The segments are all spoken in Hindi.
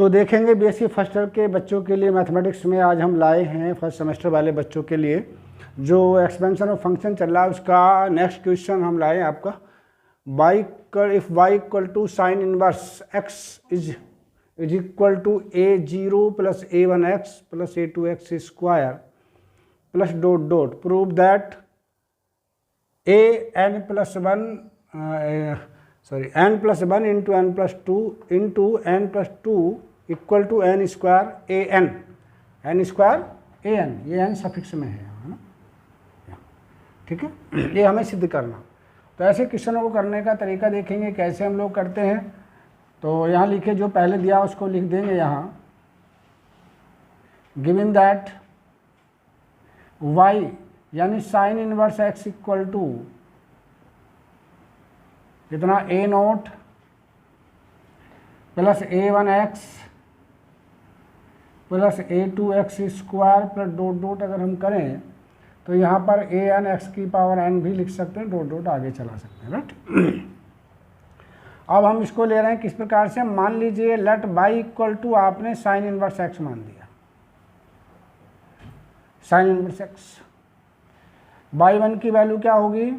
तो देखेंगे बीएससी फर्स्ट ईयर के बच्चों के लिए मैथमेटिक्स में आज हम लाए हैं फर्स्ट सेमेस्टर वाले बच्चों के लिए जो एक्सपेंशन ऑफ फंक्शन चल रहा है उसका नेक्स्ट क्वेश्चन हम लाए आपका if y equal to sine inverse x is equal to a0 plus a1x plus a2x square plus dot dot prove that n plus one into n plus two into n plus two equal to n square an ये n सफिक्स में है ना, ठीक है। ये हमें सिद्ध करना। तो ऐसे क्वेश्चनों को करने का तरीका देखेंगे कैसे हम लोग करते हैं। तो यहाँ लिखे जो पहले दिया उसको लिख देंगे यहाँ, गिवन दैट y यानी sine inverse x equal to कितना a0 plus a1x plus a2x square plus dot dot अगर हम करें तो यहाँ पर an x की पावर n भी लिख सकते हैं, डॉट डॉट आगे चला सकते हैं, राइट। अब हम इसको ले रहे हैं किस प्रकार से, मान लीजिए लेट y इक्वल टू आपने साइन इनवर्स x मान दिया, साइन इनवर्स x, y1 की वैल्यू क्या होगी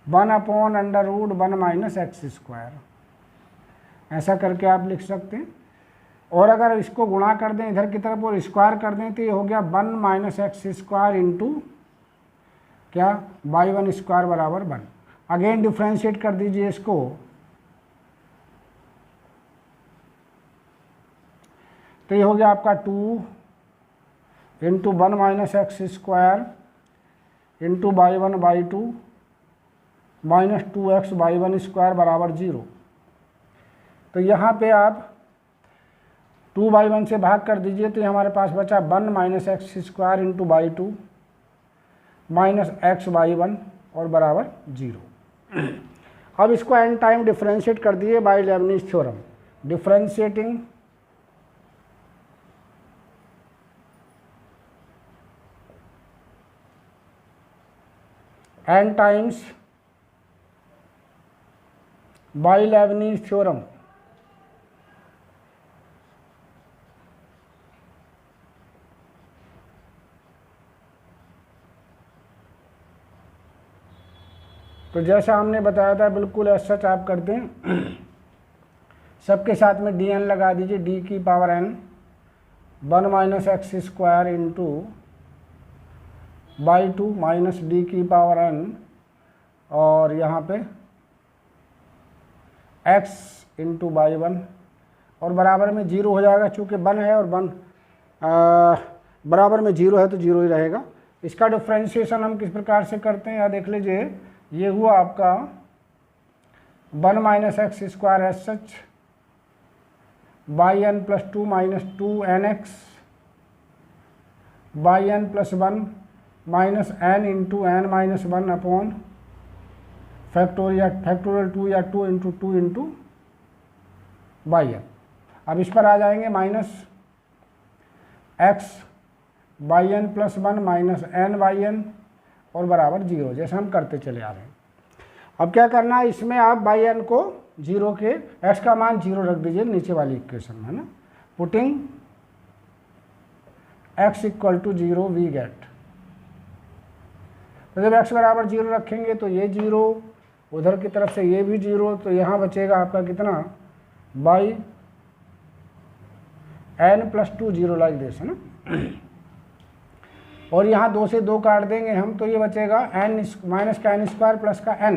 1/√1 माइनस एक्स स्क्वायर, ऐसा करके आप लिख सकते हैं। और अगर इसको गुणा कर दें इधर की तरफ और स्क्वायर कर दें तो ये हो गया 1 माइनस एक्स स्क्वायर इंटू क्या y1 स्क्वायर बराबर 1। अगेन डिफ्रेंशिएट कर दीजिए इसको, तो ये हो गया आपका 2 into 1 minus x square into y1/2 minus 2x y1 square बराबर 0। तो यहाँ पे आप 2/1 से भाग कर दीजिए तो ये हमारे पास बचा 1 minus x square into y2 minus x y1 और बराबर 0। अब इसको एन टाइम डिफ्रेंशिएट कर दिए by Leibniz theorem, differentiating n times by Leibniz theorem. तो जैसा हमने बताया था बिल्कुल ऐसा सच आप करते हैं, सबके साथ में dn लगा दीजिए, d की power n 1 minus x square into y2 minus d की पावर n और यहाँ पे x इंटू y1 और बराबर में 0 हो जाएगा, चूँकि 1 है और 1 बराबर में 0 है तो 0 ही रहेगा। इसका डिफ्रेंशिएशन हम किस प्रकार से करते हैं यहाँ देख लीजिए, ये हुआ आपका 1 minus x square s such y n plus 2 minus 2nx y n plus 1 minus n into n minus 1 upon factorial 2 या 2 इंटू 2 इंटू बाई एन। अब इस पर आ जाएंगे minus x y n plus 1 minus n y n और बराबर 0, जैसे हम करते चले आ रहे हैं। अब क्या करना है, इसमें आप बाई एन को 0 के x का मान 0 रख दीजिए नीचे वाली इक्वेशन में, है ना। Putting x equal to 0 we get, तो जब x बराबर 0 रखेंगे तो ये 0, उधर की तरफ से ये भी 0, तो यहाँ बचेगा आपका कितना y n plus 2 0 like this, है ना। और यहाँ 2 से 2 काट देंगे हम तो ये बचेगा n माइनस का n स्क्वायर प्लस का n,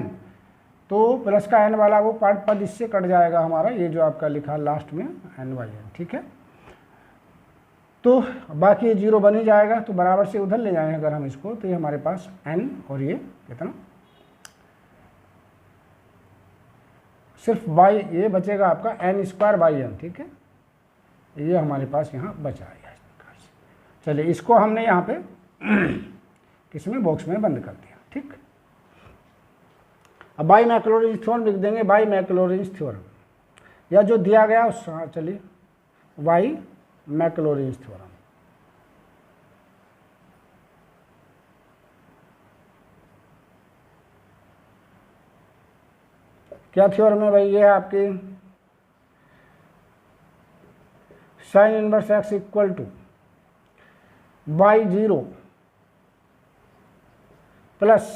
तो प्लस का n वाला वो पार्ट पद इससे कट जाएगा हमारा, ये जो आपका लिखा लास्ट में n/n, ठीक है। तो बाकी ये 0 बन ही जाएगा, तो बराबर से उधर ले जाएंगे अगर हम इसको तो ये हमारे पास n और ये कितना सिर्फ बाई ये बचेगा आपका n स्क्वायर बाई n, ठीक है। ये हमारे पास यहाँ बचा है इस प्रकार से। चलिए इसको हमने यहाँ पे किसमें बॉक्स में बंद कर दिया, ठीक। अब बाई मैक्लॉरिंस थ्योरम लिख देंगे, बाई मैक्लॉरिंस थ्योरम या जो दिया गया उस, चलिए बाई मैक्लॉरिंस थ्योरम। क्या थ्योरम है भाई, ये है आपकी sine inverse x equal two by 0 plus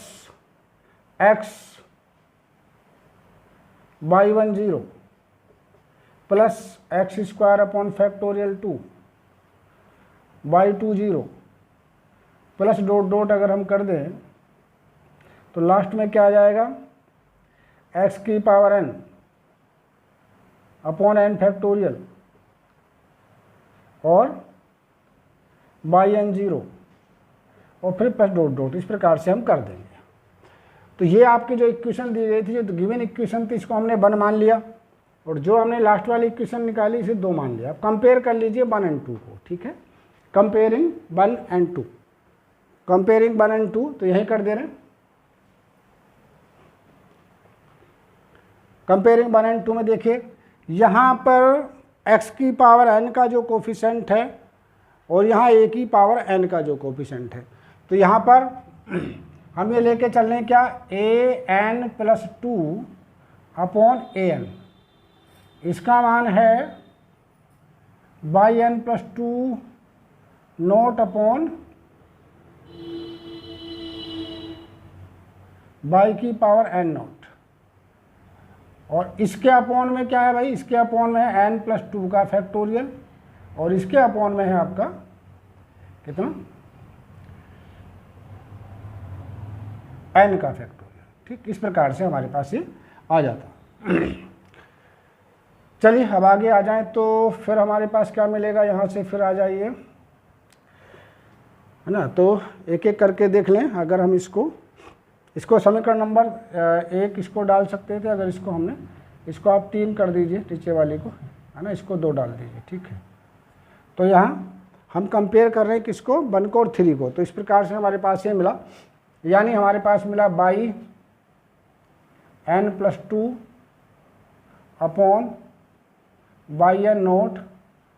x by 1 0 plus X square upon factorial 2 by 2 0 plus dot dot अगर हम कर दें तो लास्ट में क्या आ जाएगा, एक्स की power n upon n factorial और बाई n 0 और फिर प्लस डॉट डॉट। इस प्रकार से हम कर देंगे। तो ये आपकी जो इक्वेशन दी गई थी, जो गिवन इक्वेशन थी, इसको हमने 1 मान लिया और जो हमने लास्ट वाली इक्वेशन निकाली इसे 2 मान लिया। अब कंपेयर कर लीजिए 1 एंड 2 को, ठीक है। कंपेयरिंग 1 एंड 2, कंपेयरिंग 1 एंड 2 तो यही कर दे रहे हैं। कंपेयरिंग 1 एंड 2 में देखिए, यहाँ पर x की पावर n का जो कोफिशेंट है और यहाँ a की पावर n का जो कोफिशेंट है, तो यहाँ पर हम ये लेके चल रहे हैं क्या, an प्लस 2 अपॉन an, इसका मान है by n plus 2 naught upon by की पावर n नोट, और इसके अपॉन में क्या है भाई, इसके अपॉन में है n प्लस 2 का फैक्टोरियल और इसके अपॉन में है आपका कितना, n का फैक्टोरियल। ठीक, इस प्रकार से हमारे पास ये आ जाता। चलिए अब आगे आ जाएं तो फिर हमारे पास क्या मिलेगा, यहाँ से फिर आ जाइए, है ना। तो एक एक करके देख लें। अगर हम इसको समीकरण नंबर 1 इसको डाल सकते थे, अगर इसको आप 3 कर दीजिए नीचे वाली को, है ना, इसको 2 डाल दीजिए, ठीक है। तो यहाँ हम कंपेयर कर रहे हैं किसको, 1 को और 3 को। तो इस प्रकार से हमारे पास ये मिला, यानी हमारे पास मिला by n plus 2 upon y n note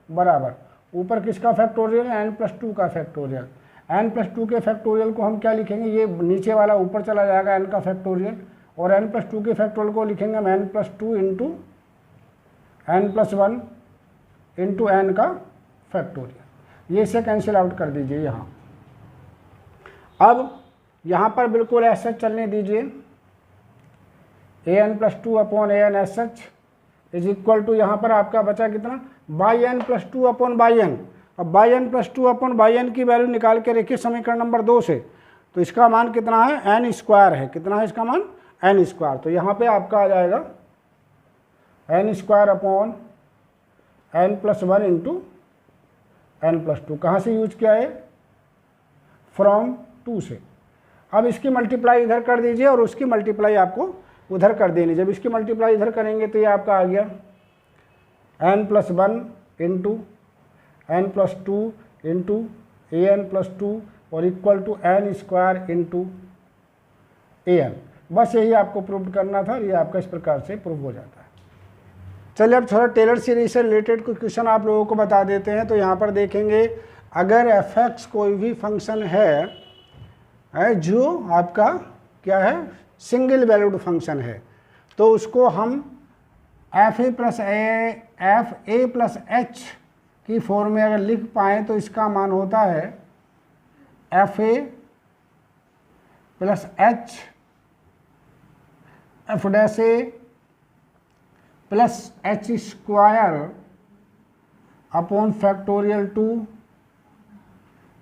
बराबर ऊपर किसका फैक्टोरियल, n प्लस 2 का फैक्टोरियल। n प्लस 2 के फैक्टोरियल को हम क्या लिखेंगे, ये नीचे वाला ऊपर चला जाएगा n का फैक्टोरियल, और n प्लस 2 के फैक्टोरियल को लिखेंगे हम n plus 2 into n plus 1 into n का फैक्टोरियल। ये इसे कैंसिल आउट कर दीजिए यहाँ। अब यहाँ पर बिल्कुल ऐसे चलने दीजिए, an plus 2 upon an s h is equal to, यहाँ पर आपका बचा कितना, y n plus 2 upon y n। अब y n plus 2 upon y n की वैल्यू निकाल के रखिए समीकरण नंबर 2 से, तो इसका मान कितना है, n स्क्वायर है। कितना है इसका मान, n स्क्वायर। तो यहाँ पे आपका आ जाएगा n square upon n plus 1 into n plus 2। कहाँ से यूज किया है, फ्रॉम 2 से। अब इसकी मल्टीप्लाई इधर कर दीजिए और उसकी मल्टीप्लाई आपको उधर कर देनी। जब इसकी मल्टीप्लाई इधर करेंगे तो ये आपका आ गया n plus 1 into n plus 2 into an plus 2 और equal to n square into an। बस यही आपको प्रूव करना था, ये आपका इस प्रकार से प्रूव हो जाता है। चलिए अब थोड़ा टेलर सीरीज से रिलेटेड कुछ क्वेश्चन आप लोगों को बता देते हैं। तो यहाँ पर देखेंगे, अगर f(x) कोई भी फंक्शन है जो आपका क्या है, सिंगल वैल्यूड फंक्शन है, तो उसको हम fa प्लस h की फॉर्म में अगर लिख पाएँ तो इसका मान होता है fa plus h f dash a plus h square upon factorial 2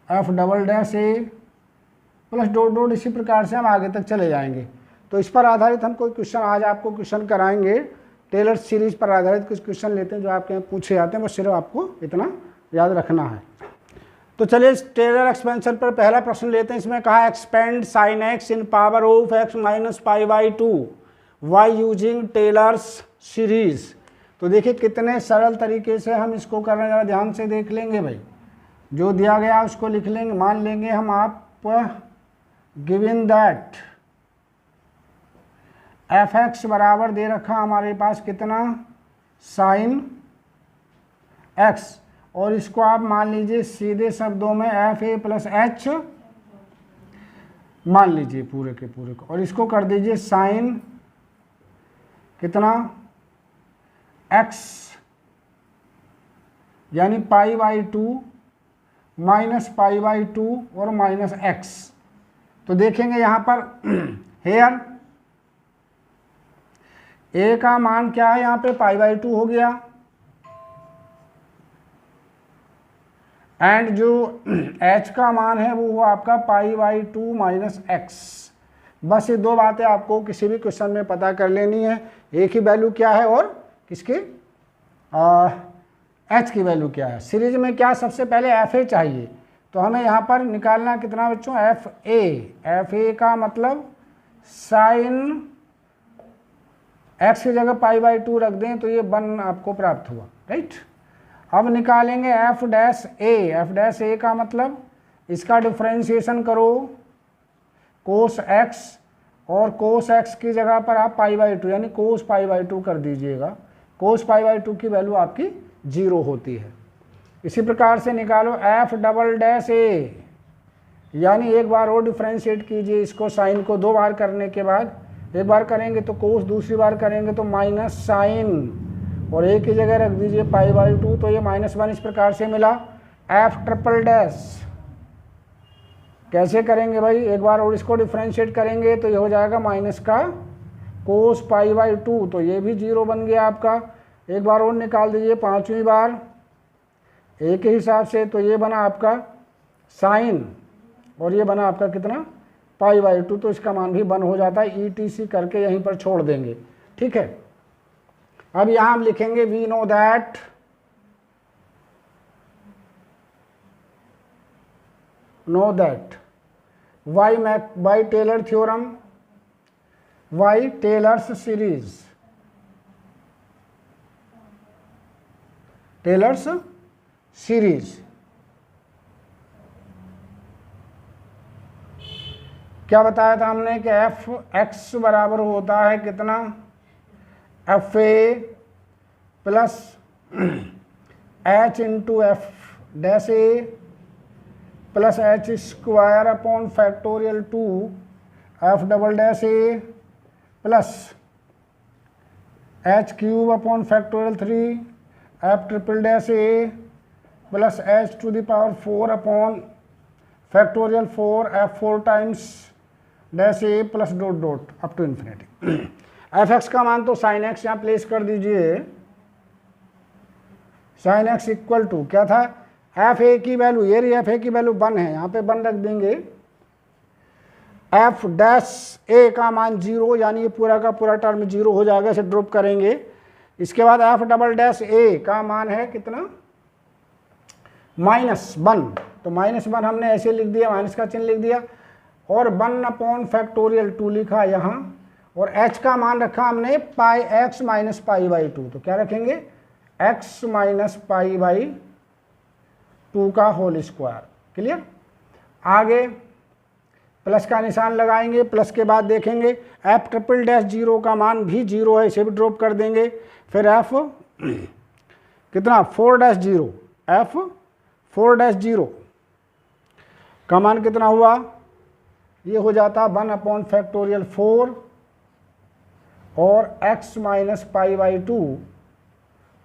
f double dash a plus dot dot. इसी प्रकार से हम आगे तक चले जाएंगे। तो इस पर आधारित हम कोई क्वेश्चन आज आपको क्वेश्चन कराएंगे। टेलर सीरीज पर आधारित कुछ क्वेश्चन लेते हैं जो आपके यहाँ पूछे जाते हैं, बस सिर्फ आपको इतना याद रखना है। तो चलिए टेलर एक्सपेंशन पर पहला प्रश्न लेते हैं। इसमें कहा expand sine x in power of x minus pi by 2 y using Taylor's series. तो देखिए कितने सरल तरीके से हम इसको कर रहे हैं, ज़रा ध्यान से देख लेंगे भाई। जो दिया गया उसको लिख लेंगे, मान लेंगे हम आप गिवन दैट f(x) बराबर दे रखा हमारे पास कितना, साइन x, और इसको आप मान लीजिए सीधे शब्दों में fa प्लस h मान लीजिए पूरे के पूरे को, और इसको कर दीजिए साइन कितना x यानी π/2 माइनस π/2 और माइनस x। तो देखेंगे यहाँ पर हेयर a का मान क्या है, यहाँ पे π/2 हो गया, एंड जो h का मान है वो आपका π/2 माइनस x। बस ये दो बातें आपको किसी भी क्वेश्चन में पता कर लेनी है, a की वैल्यू क्या है और किसकी h की वैल्यू क्या है। सीरीज में क्या सबसे पहले fa चाहिए, तो हमें यहाँ पर निकालना कितना बच्चों, fa का मतलब साइन x की जगह π/2 रख दें तो ये 1 आपको प्राप्त हुआ, राइट। अब निकालेंगे f' का मतलब इसका डिफ्रेंशिएशन करो कोस x, और कोस x की जगह पर आप π/2 यानी कोस π/2 कर दीजिएगा। कोस π/2 की वैल्यू आपकी 0 होती है। इसी प्रकार से निकालो f', यानी एक बार और डिफ्रेंशिएट कीजिए इसको, साइन को 2 बार करने के बाद, एक बार करेंगे तो कोस, दूसरी बार करेंगे तो माइनस साइन, और a की जगह रख दीजिए π/2, तो ये -1 इस प्रकार से मिला। f', कैसे करेंगे भाई, एक बार और इसको डिफ्रेंशिएट करेंगे तो ये हो जाएगा माइनस का कोस π/2, तो ये भी 0 बन गया आपका। एक बार और निकाल दीजिए 5वीं बार a के हिसाब से, तो ये बना आपका साइन, और ये बना आपका कितना π/2, तो इसका मान भी 1 हो जाता है। ETC करके यहीं पर छोड़ देंगे, ठीक है। अब यहाँ हम लिखेंगे we know that by Taylor theorem, by Taylor's series, क्या बताया था हमने कि f(x) बराबर होता है कितना, fa plus h into f' plus h² upon factorial 2 f" plus h³ upon factorial 3 f" plus h⁴ upon factorial 4 f4 times -a plus dot dot up to infinity. f(x) का मान तो साइन x यहाँ प्लेस कर दीजिए, साइन x इक्वल टू क्या था, fa की वैल्यू, ये रही fa की वैल्यू 1 है, यहाँ पे 1 रख देंगे। f' का मान 0, यानी ये पूरा का पूरा टर्म 0 हो जाएगा, इसे ड्रॉप करेंगे। इसके बाद f'' का मान है कितना, -1, तो -1 हमने ऐसे लिख दिया, माइनस का चिन्ह लिख दिया, और 1 अपॉन फैक्टोरियल 2 लिखा यहाँ, और h का मान रखा हमने πx माइनस π/2, तो क्या रखेंगे x माइनस π/2 का होल स्क्वायर। क्लियर। आगे प्लस का निशान लगाएंगे, प्लस के बाद देखेंगे f'' का मान भी 0 है, इसे भी ड्रॉप कर देंगे। फिर f कितना 4' f'4' का मान कितना हुआ, ये हो जाता 1 अपॉन फैक्टोरियल 4 और x माइनस π/2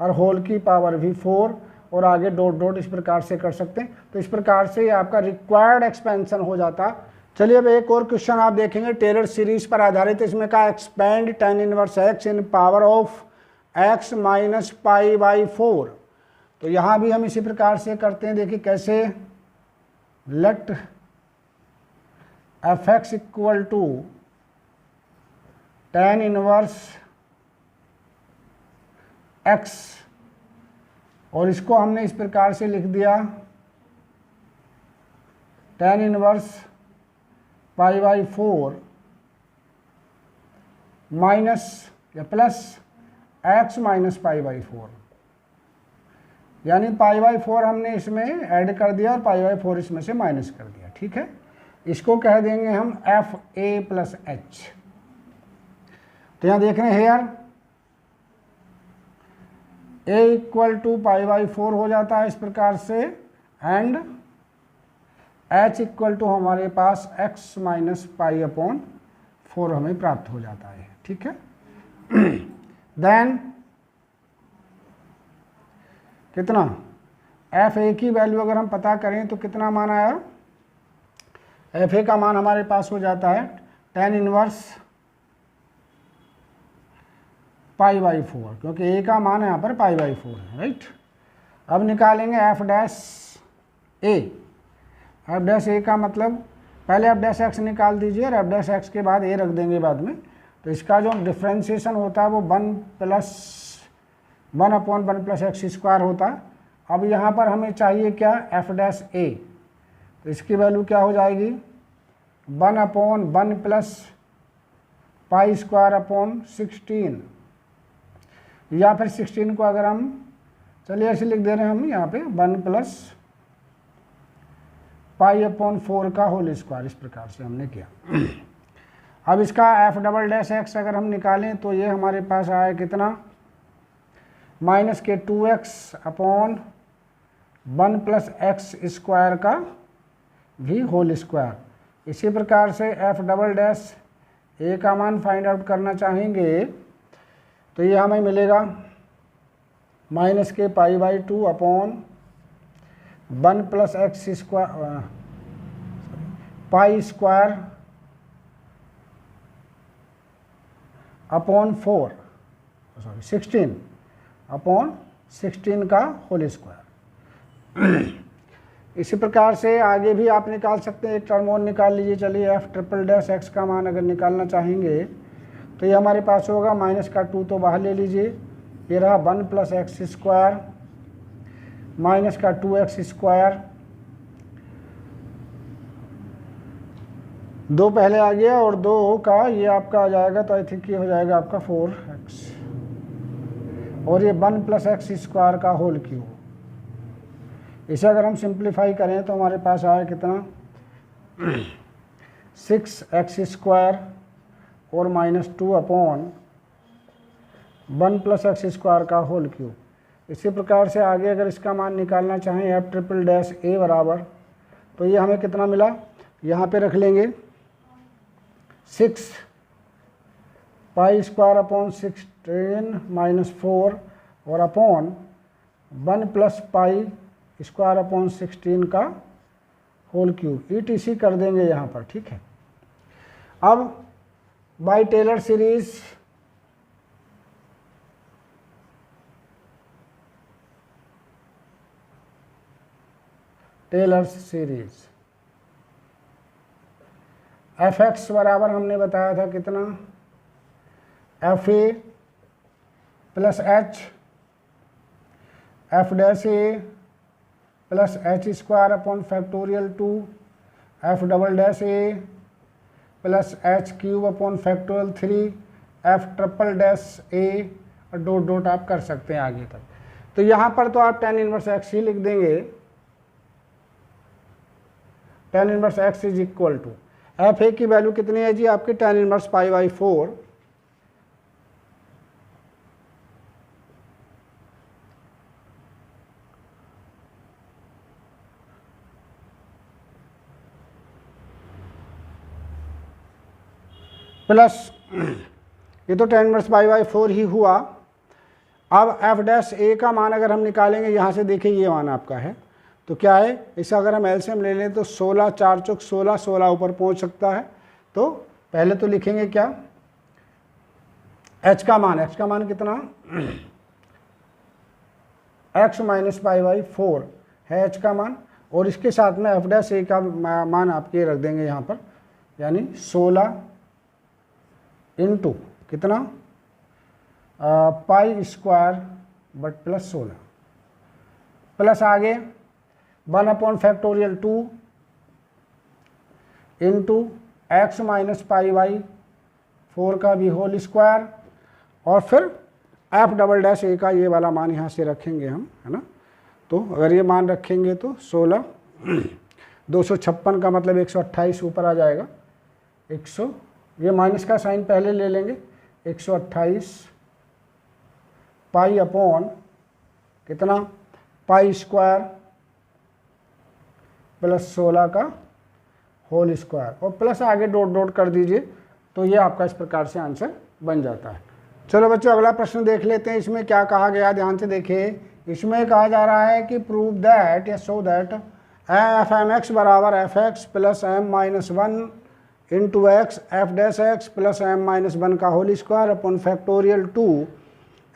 और होल की पावर भी 4, और आगे डॉट डॉट इस प्रकार से कर सकते हैं। तो इस प्रकार से आपका रिक्वायर्ड एक्सपेंशन हो जाता। चलिए अब एक और क्वेश्चन आप देखेंगे टेलर सीरीज पर आधारित, इसमें कहा expand tan inverse x in power of x minus π/4। तो यहाँ भी हम इसी प्रकार से करते हैं, देखिए कैसे, let f(x) equal to tan inverse x, और इसको हमने इस प्रकार से लिख दिया tan इनवर्स π/4 माइनस या प्लस x माइनस π/4, यानी π/4 हमने इसमें ऐड कर दिया और π/4 इसमें से माइनस कर दिया, ठीक है। इसको कह देंगे हम fa प्लस h। तो यहाँ देख रहे हैं हेयर a इक्वल टू π/4 हो जाता है इस प्रकार से, एंड h इक्वल टू हमारे पास x माइनस π/4 हमें प्राप्त हो जाता है, ठीक है। देन कितना एफ ए की वैल्यू अगर हम पता करें तो कितना मान आया, एफ ए का मान हमारे पास हो जाता है tan इनवर्स π/4, क्योंकि ए का मान यहाँ पर π/4 है, राइट। अब निकालेंगे F dash A. F dash a का मतलब पहले एफ डैश एक्स निकाल दीजिए और एफ डैश एक्स के बाद ए रख देंगे बाद में। तो इसका जो डिफ्रेंशिएशन होता है वो 1+1/(1+x² होता है। अब यहाँ पर हमें चाहिए क्या, एफ डैश ए। तो इसकी वैल्यू क्या हो जाएगी, 1/1+π² 16, या फिर 16 को अगर हम, चलिए ऐसे लिख दे रहे हैं हम यहाँ पे 1+π/4 का होल स्क्वायर, इस प्रकार से हमने किया। अब इसका एफ डबल डैश एक्स अगर हम निकालें तो ये हमारे पास आया कितना, -(2x/1+x² का भी होल स्क्वायर। इसी प्रकार से एफ डबल डैश ए का मान फाइंड आउट करना चाहेंगे तो ये हमें मिलेगा -(π/2/1+x² π²/4 16/16 का होल स्क्वायर। इसी प्रकार से आगे भी आप निकाल सकते हैं, एक टर्म और निकाल लीजिए। चलिए एफ ट्रिपल डैश एक्स का मान अगर निकालना चाहेंगे तो ये हमारे पास होगा, माइनस का 2 तो बाहर ले लीजिए, ये रहा 1+x² माइनस का 2x², 2 पहले आ गया और 2 का ये आपका आ जाएगा, तो आई थिंक ये हो जाएगा आपका 4x, और ये 1+x² का होल क्यूब। इसे अगर हम सिंप्लीफाई करें तो हमारे पास आया कितना, 6x² और -2/1+x² का होल क्यूब। इसी प्रकार से आगे अगर इसका मान निकालना चाहें एफ ट्रिपल डैश ए बराबर, तो ये हमें कितना मिला, यहाँ पे रख लेंगे 6π²/16 -4 और अपॉन 1+π²/16 का होल क्यूब, ETC कर देंगे यहाँ पर, ठीक है। अब by Taylor series F X बराबर हमने बताया था कितना, F A plus H F dash A plus h²/(2) F double dash A plus h³ F triple dash A, और डॉट डॉट आप कर सकते हैं आगे तक। तो यहाँ पर तो आप tan इनवर्स x ही लिख देंगे, tan inverse x is equal to f a की वैल्यू कितनी है जी आपकी, tan इनवर्स π/4 प्लस, ये तो tan इनवर्स π/4 ही हुआ। अब एफ डैश ए का मान अगर हम निकालेंगे, यहाँ से देखिए ये मान आपका है, तो क्या है, इसे अगर हम एलसीएम ले लें तो 16 4 चौक 16, 16 ऊपर पहुँच सकता है। तो पहले तो लिखेंगे क्या, h का मान कितना, x - π/4 है h का मान, और इसके साथ में एफ डैश ए का मान आपके रख देंगे यहाँ पर, यानी 16 इंटू कितना, π² + 16 प्लस आगे 1/(2) इंटू x - π/4 का भी होल स्क्वायर, और फिर एफ डबल डैश ए का ये वाला मान यहाँ से रखेंगे हम, है ना। तो अगर ये मान रखेंगे तो 16 256 का मतलब 128 ऊपर आ जाएगा, 100, ये माइनस का साइन पहले ले लेंगे, 128 पाई अपॉन कितना, π² + 16 का होल स्क्वायर, और प्लस आगे डॉट डॉट कर दीजिए, तो ये आपका इस प्रकार से आंसर बन जाता है। चलो बच्चों अगला प्रश्न देख लेते हैं। इसमें क्या कहा गया, ध्यान से देखिए, इसमें कहा जा रहा है कि प्रूव दैट या show that F M X बराबर F X plus M minus one into X F dash X plus M minus one का whole square upon factorial two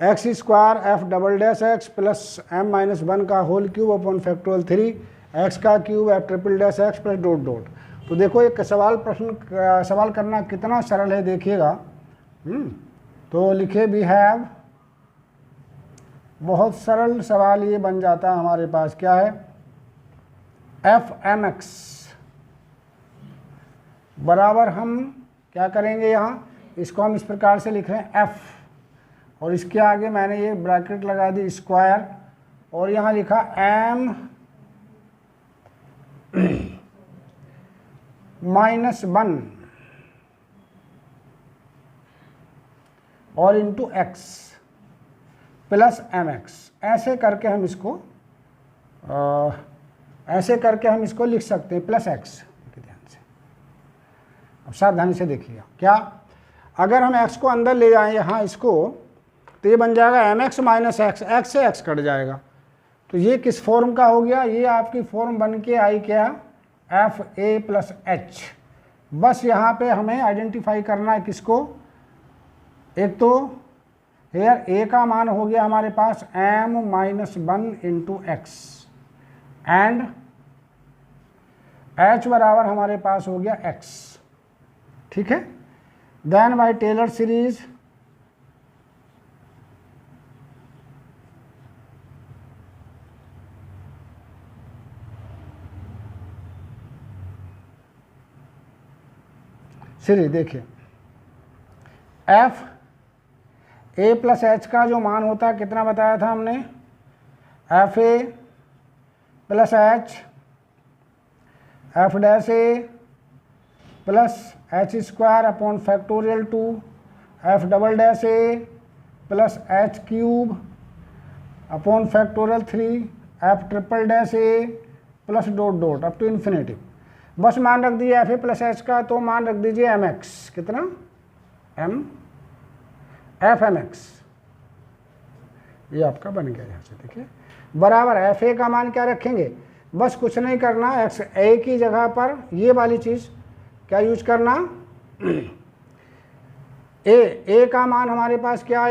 X square F double dash X plus M minus one का whole cube upon factorial three X का cube F triple dash X plus dot dot. तो देखो एक सवाल करना कितना सरल है, देखिएगा। तो लिखे वी हैव, बहुत सरल सवाल ये बन जाता है हमारे पास। क्या है? एफ एम एक्स बराबर हम क्या करेंगे, यहाँ इसको हम इस प्रकार से लिख रहे हैं एफ, और इसके आगे मैंने ये ब्रैकेट लगा दी स्क्वायर, और यहाँ लिखा एम माइनस वन और into x plus m x. ऐसे करके हम इसको लिख सकते हैं, प्लस एक्स। ध्यान से, अब सावधानी से देखिएगा। क्या अगर हम x को अंदर ले जाएं यहाँ इसको, तो ये बन जाएगा m x minus x, x से x कट जाएगा। तो ये किस फॉर्म का हो गया? ये आपकी फॉर्म बन के आई क्या? F A plus H. बस यहाँ पे हमें आइडेंटिफाई करना है किसको? एक तो हेयर ए का मान हो गया हमारे पास M minus one into X, and H बराबर हमारे पास हो गया एक्स। ठीक है। देन बाय टेलर सीरीज देखिए, एफ ए प्लस एच का जो मान होता है कितना बताया था हमने? F A plus H F dash A plus H square upon factorial two F double dash A plus H cube upon factorial three F triple dash A plus dot dot up to infinity. बस मान रख दीजिए एफ ए प्लस एच का, तो मान रख दीजिए एम एक्स। कितना? एम एफ एम एक्स, ये आपका बन गया। यहाँ से देखिए बराबर एफ ए का मान क्या रखेंगे? बस कुछ नहीं करना, एक्स ए की जगह पर ये वाली चीज़ क्या यूज करना? ए का मान हमारे पास क्या है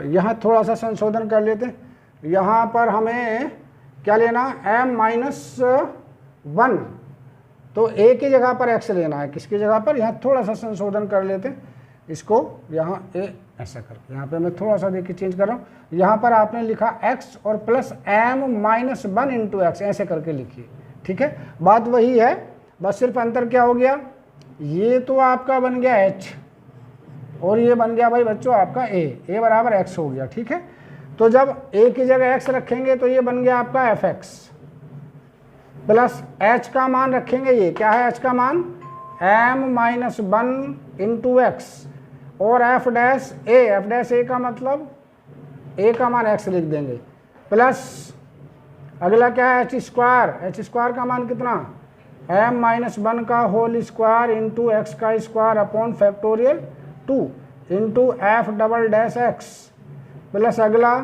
यहाँ थोड़ा सा संशोधन कर लेते हैं। यहाँ पर हमें क्या लेना? एम माइनस वन, तो ए की जगह पर एक्स लेना है। किसकी जगह पर? यहाँ थोड़ा सा संशोधन कर लेते हैं इसको, यहाँ ए ऐसा करके, यहाँ पे मैं थोड़ा सा देखिए चेंज कर रहा हूँ। यहाँ पर आपने लिखा एक्स और plus M minus one into x, ऐसे करके लिखिए। ठीक है, बात वही है, बस सिर्फ अंतर क्या हो गया? ये तो आपका बन गया एच और ये बन गया भाई बच्चों आपका ए बराबर एक्स हो गया। ठीक है, तो जब ए की जगह एक्स रखेंगे तो ये बन गया आपका एफ एक्स प्लस एच का मान रखेंगे, ये क्या है एच का मान? M minus one into x और एफ डैश ए का मतलब ए का मान एक्स लिख देंगे, प्लस अगला क्या है? एच स्क्वायर का मान कितना? एम माइनस वन का होल स्क्वायर इंटू एक्स का square upon factorial two into F double dash X, plus अगला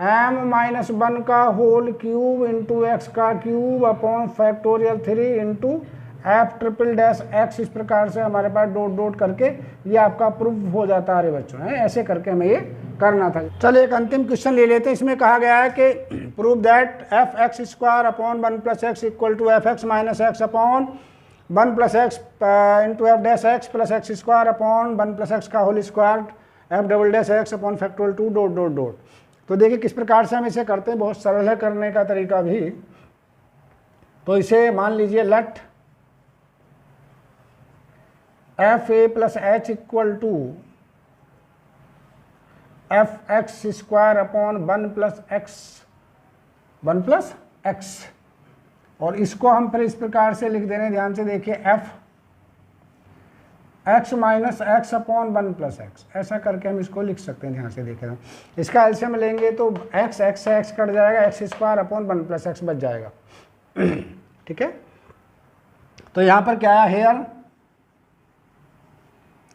एम माइनस वन का होल क्यूब इंटू एक्स का cube upon factorial three into F triple dash x. इस प्रकार से हमारे पास डॉट डॉट करके ये आपका प्रूफ हो जाता है बच्चों। है ऐसे करके हमें ये करना था। चलिए एक अंतिम क्वेश्चन ले लेते हैं। इसमें कहा गया है कि prove that F x square upon one plus X equal to F X minus X upon one plus X into F dash X plus X square upon one plus X का whole square F double dash X upon factorial two dot dot dot. तो देखिए किस प्रकार से हम इसे करते हैं, बहुत सरल है करने का तरीका भी। तो इसे मान लीजिए let f A plus h equal to F x square upon one plus x, और इसको हम फिर इस प्रकार से लिख देने, ध्यान से देखिए, F X minus X upon one plus x. ऐसा करके हम इसको लिख सकते हैं। ध्यान से देखिए, इसका एलसीएम लेंगे तो एक्स से एक्स कट जाएगा, x square upon one plus x बच जाएगा। ठीक है, तो यहाँ पर क्या है हेयर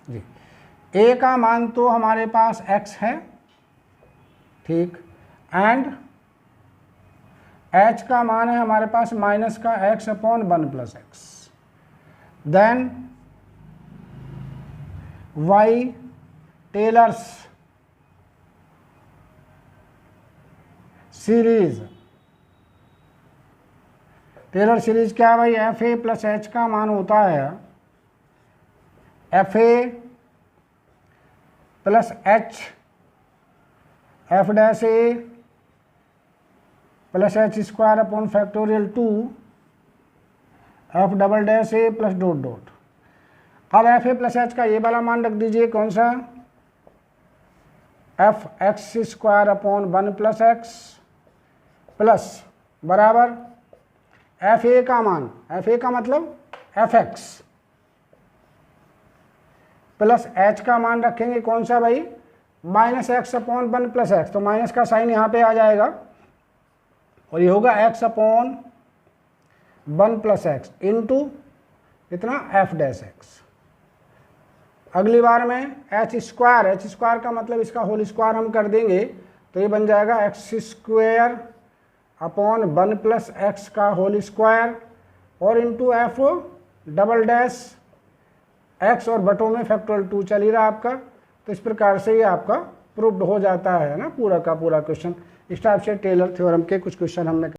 जी, ए का मान तो हमारे पास एक्स है ठीक, एंड h का मान है हमारे पास माइनस का x upon 1 plus x, then y Taylor's series. Taylor series क्या है भाई, एफ ए प्लस एच का मान होता है F A plus H F dash A plus H square upon factorial 2 F double dash A plus dot dot. अब एफ ए प्लस एच का ये वाला मान रख दीजिए, कौन सा, F x square upon 1 plus x plus बराबर एफ ए का मान, एफ ए का मतलब एफ एक्स प्लस एच का मान रखेंगे कौन सा भाई, minus X upon 1 plus x, तो माइनस का साइन यहाँ पे आ जाएगा और ये होगा x upon 1 plus X into इतना एफ डैश एक्स। अगली बार में एच स्क्वायर का मतलब इसका होल स्क्वायर हम कर देंगे तो ये बन जाएगा x square upon 1 plus X का होल स्क्वायर और into F double dash x और बटों में फैक्टोरियल 2 चल ही रहा आपका। तो इस प्रकार से ये आपका प्रूव्ड हो जाता है ना पूरा का पूरा क्वेश्चन। इस टाइप से टेलर थ्योरम के कुछ क्वेश्चन हमने